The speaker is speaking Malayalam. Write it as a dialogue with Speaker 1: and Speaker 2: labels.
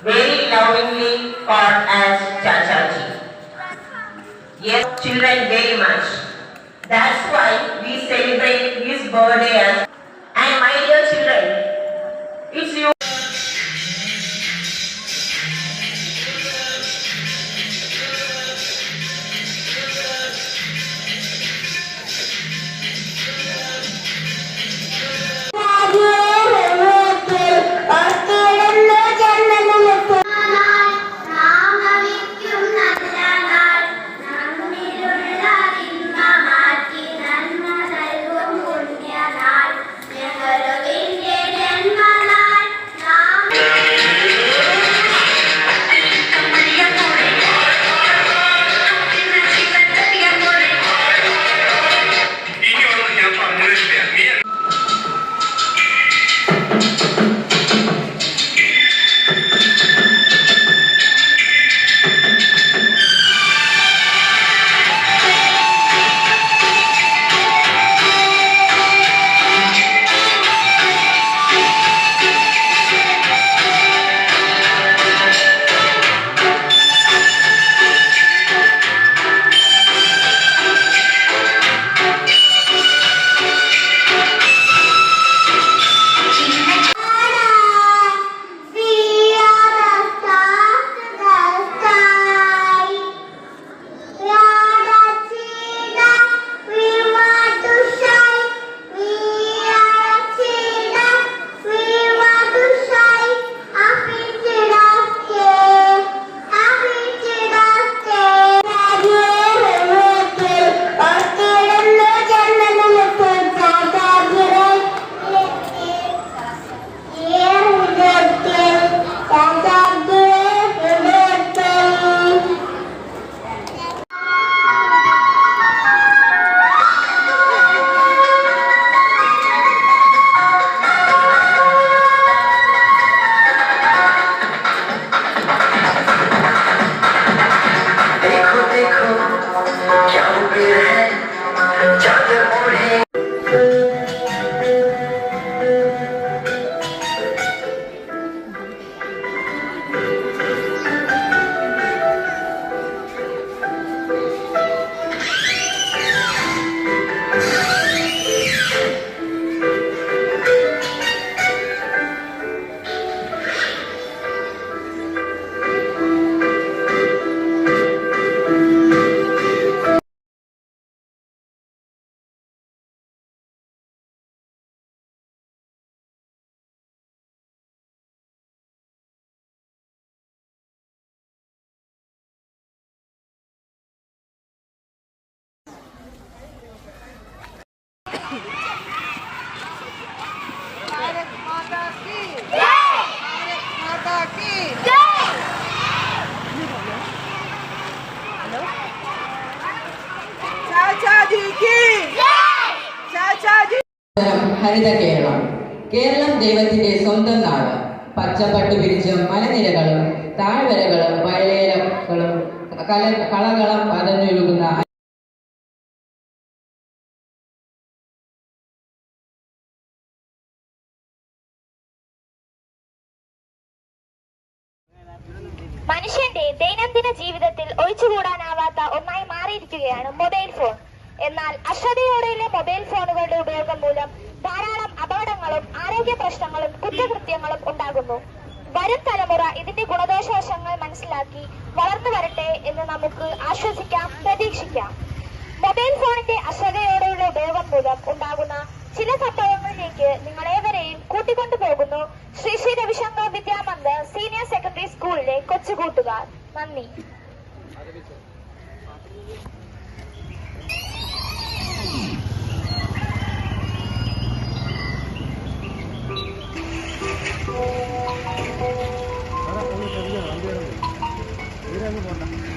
Speaker 1: very lovingly called as Chachaji. Yes, children very much. That's why we celebrate his birthday as. And my dear children, it's you.
Speaker 2: Haritha Keralam. Keralam ദൈവത്തിന്റെ സ്വന്തം നാട്. പച്ചപ്പട്ട് പിരിച്ച മലനിരകളും താഴ്വരകളും വയലേലകളും കളകളം പതഞ്ഞൊഴുകുന്ന
Speaker 3: മനുഷ്യന്റെ ദൈനംദിന ജീവിതത്തിൽ ഒഴിച്ചുകൂടാനാവാത്ത ഒന്നായി മാറിയിരിക്കുകയാണ് മൊബൈൽ ഫോൺ. എന്നാൽ അശ്രദ്ധയോടെയുള്ള മൊബൈൽ ഫോണുകളുടെ ഉപയോഗം മൂലം ധാരാളം അപകടങ്ങളും ആരോഗ്യ പ്രശ്നങ്ങളും കുറ്റകൃത്യങ്ങളും ഉണ്ടാകുന്നു. വരും തലമുറ ഇതിന്റെ ഗുണദോഷവശങ്ങൾ മനസ്സിലാക്കി വളർന്നു വരട്ടെ എന്ന് നമുക്ക് ആശ്വസിക്കാം, പ്രതീക്ഷിക്കാം. മൊബൈൽ ഫോണിന്റെ അശ്രദ്ധയോടെയുള്ള ഉപയോഗം മൂലം ഉണ്ടാകുന്ന ചില സംഭവങ്ങളിലേക്ക് നിങ്ങളേവരെയും കൂട്ടിക്കൊണ്ടുപോകുന്നു ശ്രീ ശ്രീ രവിശങ്കർ വിദ്യാമന്ദിർ സീനിയർ സെക്കൻഡറി സ്കൂളിലെ കൊച്ചുകൂട്ടുകാർ. നന്ദി.
Speaker 4: വണ്ടിയാണ്